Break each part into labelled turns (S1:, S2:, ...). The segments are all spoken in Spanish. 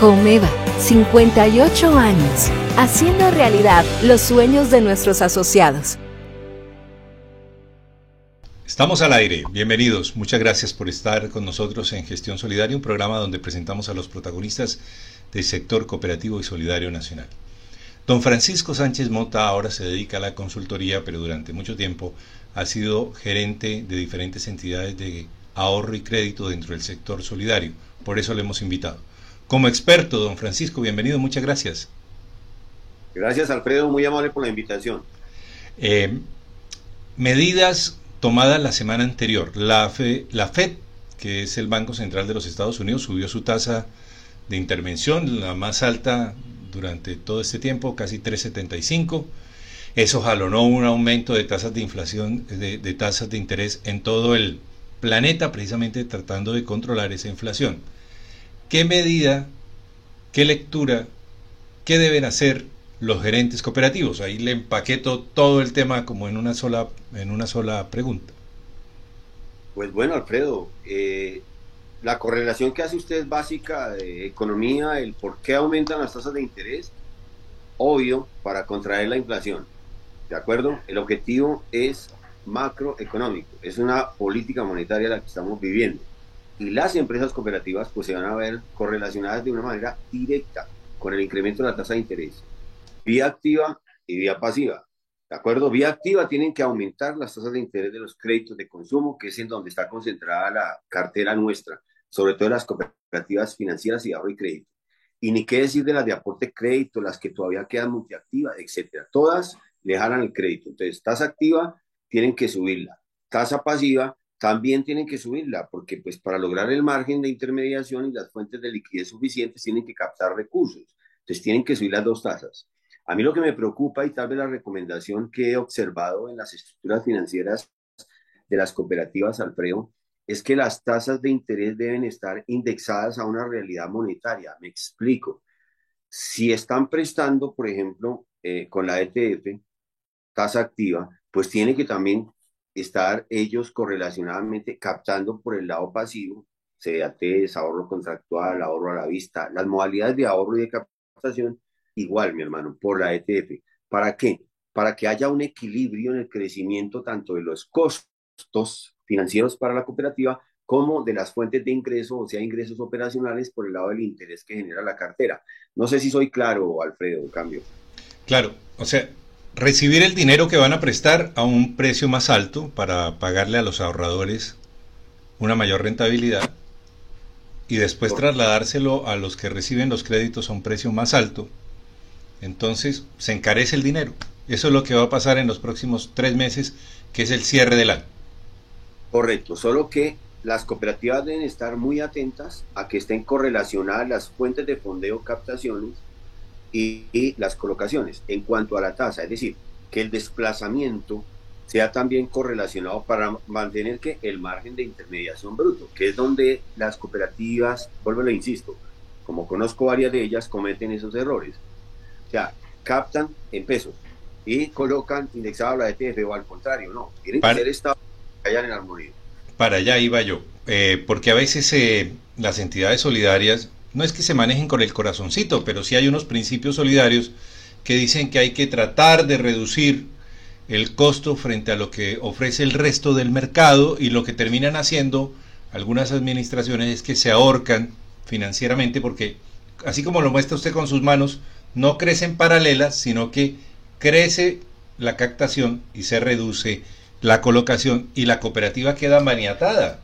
S1: Comeva, 58 años, haciendo realidad los sueños de nuestros asociados.
S2: Estamos al aire, bienvenidos, muchas gracias por estar con nosotros en Gestión Solidaria, un programa donde presentamos a los protagonistas del sector cooperativo y solidario nacional. Don Francisco Sánchez Mota ahora se dedica a la consultoría, pero durante mucho tiempo ha sido gerente de diferentes entidades de ahorro y crédito dentro del sector solidario, por eso le hemos invitado. Como experto, don Francisco, bienvenido, muchas gracias.
S3: Gracias, Alfredo, muy amable por la invitación.
S2: Medidas tomadas la semana anterior. La Fed, que es el Banco Central de los Estados Unidos, subió su tasa de intervención, la más alta durante todo este tiempo, casi 3,75. Eso jalonó un aumento de tasas de inflación, de tasas de interés en todo el planeta, precisamente tratando de controlar esa inflación. ¿Qué medida, qué lectura, qué deben hacer los gerentes cooperativos? Ahí le empaqueto todo el tema como en una sola pregunta.
S3: Pues bueno, Alfredo, la correlación que hace usted es básica de economía, el por qué aumentan las tasas de interés, obvio, para contraer la inflación, ¿de acuerdo? El objetivo es macroeconómico, es una política monetaria la que estamos viviendo. Y las empresas cooperativas pues se van a ver correlacionadas de una manera directa con el incremento de la tasa de interés, vía activa y vía pasiva, ¿de acuerdo? Vía activa tienen que aumentar las tasas de interés de los créditos de consumo, que es en donde está concentrada la cartera nuestra, sobre todo las cooperativas financieras y ahorro y crédito. Y ni qué decir de las de aporte crédito, las que todavía quedan multiactivas, etcétera. Todas le jalan el crédito. Entonces, tasa activa tienen que subirla. Tasa pasiva también tienen que subirla, porque pues para lograr el margen de intermediación y las fuentes de liquidez suficientes tienen que captar recursos. Entonces tienen que subir las dos tasas. A mí lo que me preocupa y tal vez la recomendación que he observado en las estructuras financieras de las cooperativas, Alfredo, es que las tasas de interés deben estar indexadas a una realidad monetaria. Me explico. Si están prestando, por ejemplo, con la ETF, tasa activa, pues tiene que también estar ellos correlacionadamente captando por el lado pasivo, CDATs, ahorro contractual, ahorro a la vista, las modalidades de ahorro y de captación, igual, mi hermano, por la ETF. ¿Para qué? Para que haya un equilibrio en el crecimiento tanto de los costos financieros para la cooperativa como de las fuentes de ingreso, o sea, ingresos operacionales por el lado del interés que genera la cartera. No sé si soy claro, Alfredo, en cambio.
S2: Claro, o sea, recibir el dinero que van a prestar a un precio más alto para pagarle a los ahorradores una mayor rentabilidad y después trasladárselo a los que reciben los créditos a un precio más alto. Entonces se encarece el dinero. Eso es lo que va a pasar en los próximos 3 meses, que es el cierre del año.
S3: Correcto, solo que las cooperativas deben estar muy atentas a que estén correlacionadas las fuentes de fondeo, captaciones y las colocaciones en cuanto a la tasa, es decir, que el desplazamiento sea también correlacionado para mantener que el margen de intermediación bruto, que es donde las cooperativas, vuelvo a lo insisto, como conozco varias de ellas, cometen esos errores. O sea, captan en pesos y colocan indexado a la ETF o al contrario, no, tienen que ser estados que vayan en armonía.
S2: Para allá iba yo, porque a veces las entidades solidarias no es que se manejen con el corazoncito, pero sí hay unos principios solidarios que dicen que hay que tratar de reducir el costo frente a lo que ofrece el resto del mercado, y lo que terminan haciendo algunas administraciones es que se ahorcan financieramente, porque así como lo muestra usted con sus manos, no crecen paralelas, sino que crece la captación y se reduce la colocación y la cooperativa queda maniatada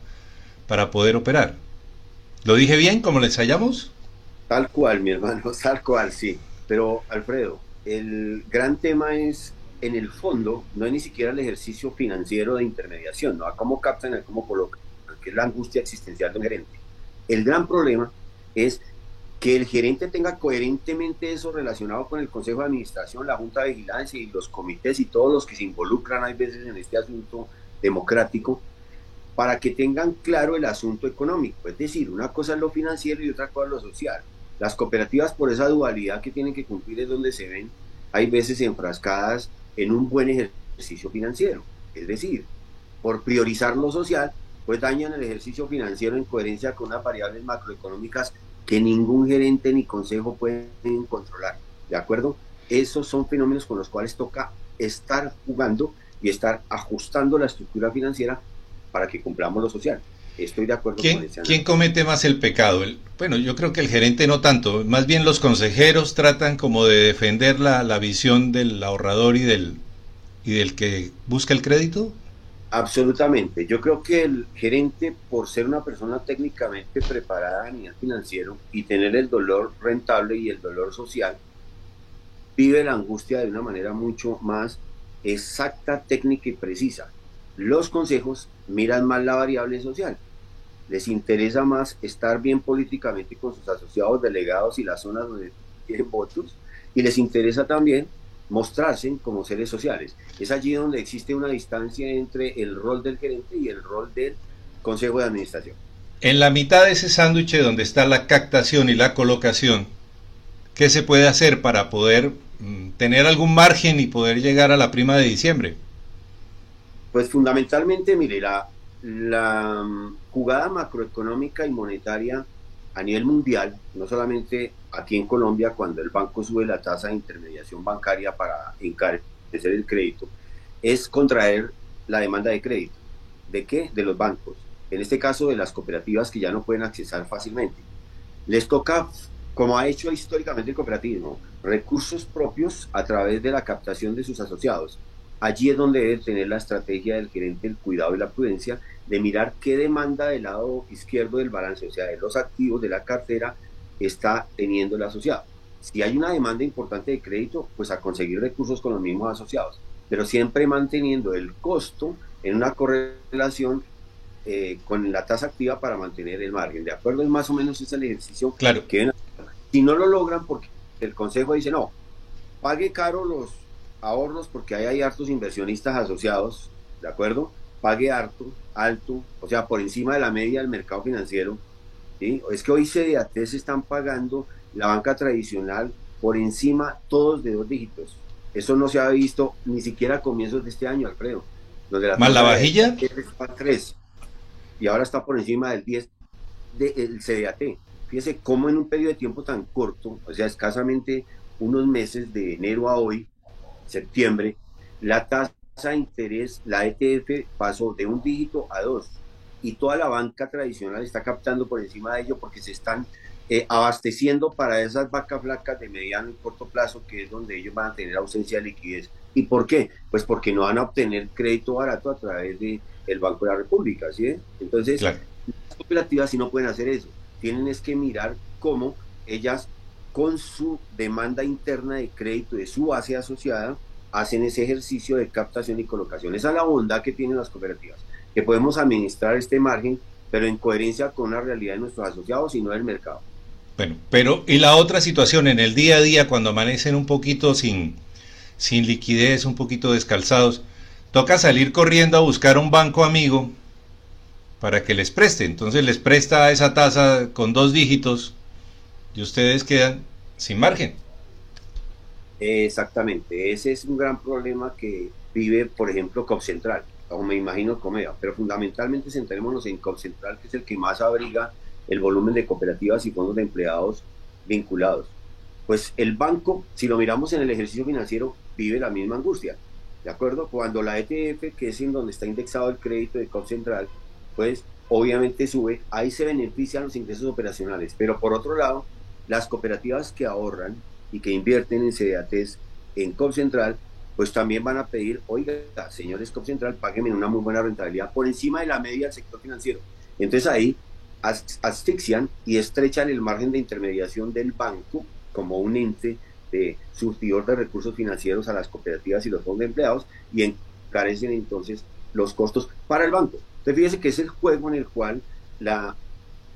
S2: para poder operar. ¿Lo dije bien, como les hallamos?
S3: Tal cual, mi hermano, tal cual, sí. Pero, Alfredo, el gran tema es, en el fondo, no es ni siquiera el ejercicio financiero de intermediación, no a cómo captan, a cómo colocan, que es la angustia existencial de un gerente. El gran problema es que el gerente tenga coherentemente eso relacionado con el Consejo de Administración, la Junta de Vigilancia y los comités y todos los que se involucran, hay veces, en este asunto democrático, para que tengan claro el asunto económico. Es decir, una cosa es lo financiero y otra cosa es lo social. Las cooperativas, por esa dualidad que tienen que cumplir, es donde se ven, hay veces enfrascadas en un buen ejercicio financiero. Es decir, por priorizar lo social, pues dañan el ejercicio financiero en coherencia con unas variables macroeconómicas que ningún gerente ni consejo pueden controlar, ¿de acuerdo? Esos son fenómenos con los cuales toca estar jugando y estar ajustando la estructura financiera para que cumplamos lo social. Estoy de acuerdo con ese análisis.
S2: ¿Quién comete más el pecado? Bueno, yo creo que el gerente no tanto, más bien los consejeros tratan como de defender la visión del ahorrador y del que busca el crédito.
S3: Absolutamente. Yo creo que el gerente, por ser una persona técnicamente preparada a nivel financiero y tener el dolor rentable y el dolor social, vive la angustia de una manera mucho más exacta, técnica y precisa. Los consejos miran más la variable social. Les interesa más estar bien políticamente con sus asociados, delegados y las zonas donde tienen votos, y les interesa también mostrarse como seres sociales. Es allí donde existe una distancia entre el rol del gerente y el rol del consejo de administración.
S2: En la mitad de ese sándwich donde está la captación y la colocación, ¿qué se puede hacer para poder tener algún margen y poder llegar a la prima de diciembre?
S3: Pues fundamentalmente, mire, la jugada macroeconómica y monetaria a nivel mundial, no solamente aquí en Colombia, cuando el banco sube la tasa de intermediación bancaria para encarecer el crédito, es contraer la demanda de crédito. ¿De qué? De los bancos. En este caso, de las cooperativas que ya no pueden accesar fácilmente. Les toca, como ha hecho históricamente el cooperativismo, recursos propios a través de la captación de sus asociados. Allí es donde debe tener la estrategia del gerente, el cuidado y la prudencia de mirar qué demanda del lado izquierdo del balance, o sea, de los activos de la cartera, está teniendo el asociado. Si hay una demanda importante de crédito, pues a conseguir recursos con los mismos asociados, pero siempre manteniendo el costo en una correlación con la tasa activa para mantener el margen. ¿De acuerdo? Es más o menos ese el ejercicio
S2: claro.
S3: que ven. Si no lo logran, porque el consejo dice, no, pague caro los ahorros porque ahí hay hartos inversionistas asociados, ¿de acuerdo? Pague alto, o sea, por encima de la media del mercado financiero, ¿sí? Es que hoy CDAT se están pagando la banca tradicional por encima todos de 2 dígitos. Eso no se ha visto ni siquiera a comienzos de este año, Alfredo. Donde
S2: ¿Más la vajilla?
S3: Es 3, y ahora está por encima del 10 del CDAT. Fíjese cómo en un periodo de tiempo tan corto, o sea, escasamente unos meses de enero a hoy, septiembre, la tasa de interés, la ETF, pasó de 1 dígito a 2, y toda la banca tradicional está captando por encima de ello porque se están abasteciendo para esas vacas flacas de mediano y corto plazo, que es donde ellos van a tener ausencia de liquidez. ¿Y por qué? Pues porque no van a obtener crédito barato a través del Banco de la República, ¿sí? Entonces, claro, las cooperativas sí no pueden hacer eso. Tienen es que mirar cómo ellas, con su demanda interna de crédito de su base asociada, hacen ese ejercicio de captación y colocación. Esa es la bondad que tienen las cooperativas, que podemos administrar este margen, pero en coherencia con la realidad de nuestros asociados y no del mercado.
S2: Bueno, pero y la otra situación, en el día a día, cuando amanecen un poquito sin liquidez, un poquito descalzados, toca salir corriendo a buscar un banco amigo para que les preste. Entonces les presta esa tasa con 2 dígitos y ustedes quedan sin margen.
S3: Exactamente, ese es un gran problema que vive, por ejemplo, Copcentral, o me imagino Comeda, pero fundamentalmente centrémonos en Copcentral, que es el que más abriga el volumen de cooperativas y fondos de empleados vinculados. Pues el banco, si lo miramos en el ejercicio financiero, vive la misma angustia, ¿de acuerdo? Cuando la ETF, que es en donde está indexado el crédito de Copcentral, pues obviamente sube, ahí se benefician los ingresos operacionales, pero por otro lado, las cooperativas que ahorran y que invierten en CDATs en Copcentral, pues también van a pedir, oiga, señores Copcentral, páguenme una muy buena rentabilidad por encima de la media del sector financiero. Entonces ahí asfixian y estrechan el margen de intermediación del banco como un ente de surtidor de recursos financieros a las cooperativas y los fondos de empleados, y encarecen entonces los costos para el banco. Entonces fíjese que es el juego en el cual la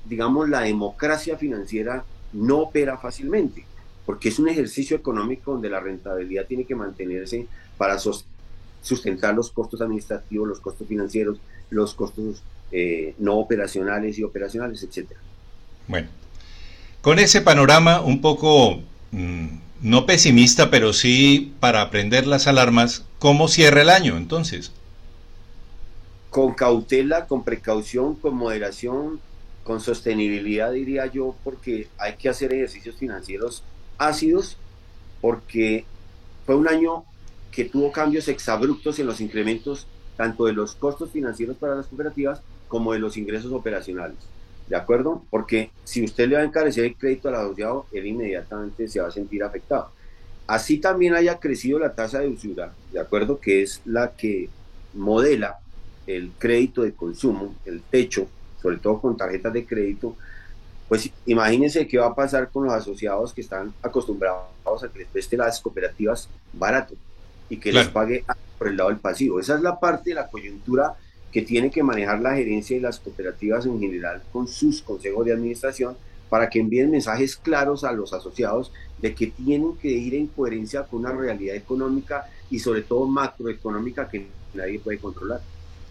S3: democracia financiera no opera fácilmente, porque es un ejercicio económico donde la rentabilidad tiene que mantenerse para sustentar los costos administrativos, los costos financieros, los costos no operacionales y operacionales, etcétera.
S2: Bueno, con ese panorama un poco no pesimista, pero sí para prender las alarmas, ¿cómo cierra el año entonces?
S3: Con cautela, con precaución, con moderación, con sostenibilidad, diría yo, porque hay que hacer ejercicios financieros ácidos, porque fue un año que tuvo cambios exabruptos en los incrementos tanto de los costos financieros para las cooperativas como de los ingresos operacionales. ¿De acuerdo? Porque si usted le va a encarecer el crédito al asociado, él inmediatamente se va a sentir afectado. Así también haya crecido la tasa de usura, ¿de acuerdo? Que es la que modela el crédito de consumo, el techo, sobre todo con tarjetas de crédito. Pues imagínense qué va a pasar con los asociados que están acostumbrados a que les preste las cooperativas barato y que les pague por el lado del pasivo. Esa es la parte de la coyuntura que tiene que manejar la gerencia y las cooperativas en general con sus consejos de administración para que envíen mensajes claros a los asociados de que tienen que ir en coherencia con una realidad económica y sobre todo macroeconómica que nadie puede controlar.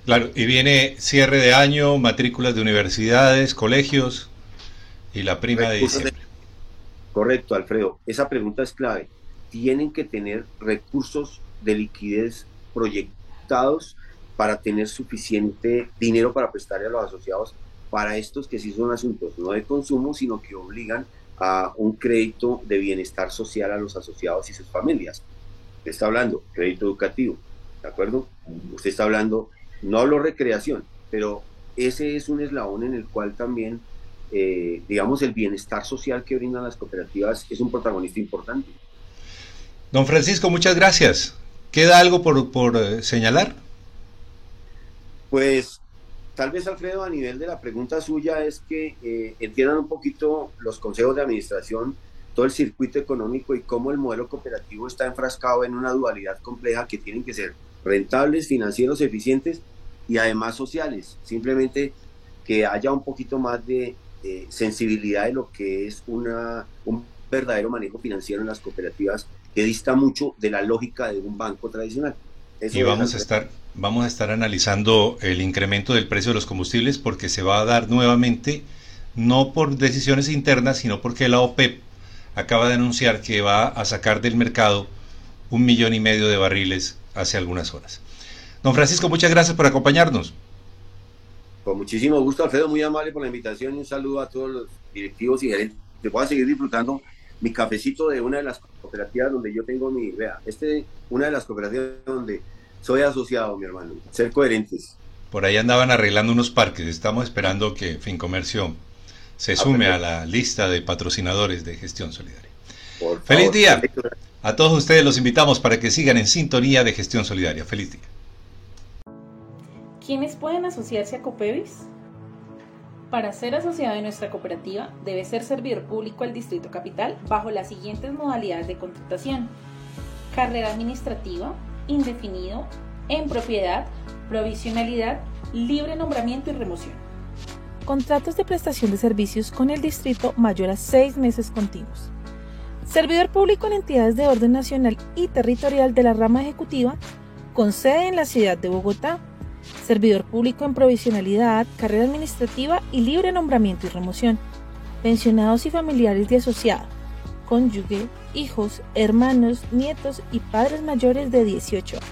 S2: Claro, y viene cierre de año, matrículas de universidades, colegios y la prima de diciembre.
S3: Correcto, Alfredo. Esa pregunta es clave. Tienen que tener recursos de liquidez proyectados para tener suficiente dinero para prestarle a los asociados para estos que sí son asuntos no de consumo, sino que obligan a un crédito de bienestar social a los asociados y sus familias. Usted está hablando crédito educativo, ¿de acuerdo? Usted está hablando, no hablo recreación, pero ese es un eslabón en el cual también, digamos, el bienestar social que brindan las cooperativas es un protagonista importante.
S2: Don Francisco, muchas gracias. ¿Queda algo por señalar?
S3: Pues tal vez, Alfredo, a nivel de la pregunta suya es que entiendan un poquito los consejos de administración, todo el circuito económico y cómo el modelo cooperativo está enfrascado en una dualidad compleja que tienen que ser rentables, financieros, eficientes y además sociales. Simplemente que haya un poquito más de sensibilidad de lo que es un verdadero manejo financiero en las cooperativas que dista mucho de la lógica de un banco tradicional.
S2: Eso y vamos a estar analizando el incremento del precio de los combustibles porque se va a dar nuevamente, no por decisiones internas, sino porque la OPEP acaba de anunciar que va a sacar del mercado 1,5 millones de barriles hace algunas horas. Don Francisco, muchas gracias por acompañarnos.
S3: Con muchísimo gusto, Alfredo, muy amable por la invitación y un saludo a todos los directivos y gerentes. Que pueda seguir disfrutando mi cafecito de una de las cooperativas donde yo tengo una de las cooperativas donde soy asociado, mi hermano. Ser coherentes.
S2: Por ahí andaban arreglando unos parques. Estamos esperando que Fincomercio se sume a la lista de patrocinadores de Gestión Solidaria. Por favor, feliz día. A todos ustedes los invitamos para que sigan en sintonía de Gestión Solidaria. Feliz día.
S4: ¿Quiénes pueden asociarse a Copevis? Para ser asociado de nuestra cooperativa, debe ser servidor público del Distrito Capital bajo las siguientes modalidades de contratación: carrera administrativa, indefinido, en propiedad, provisionalidad, libre nombramiento y remoción.
S5: Contratos de prestación de servicios con el distrito mayor a 6 meses continuos. Servidor público en entidades de orden nacional y territorial de la rama ejecutiva, con sede en la ciudad de Bogotá. Servidor público en provisionalidad, carrera administrativa y libre nombramiento y remoción. Pensionados y familiares de asociado. Cónyuge, hijos, hermanos, nietos y padres mayores de 18 años.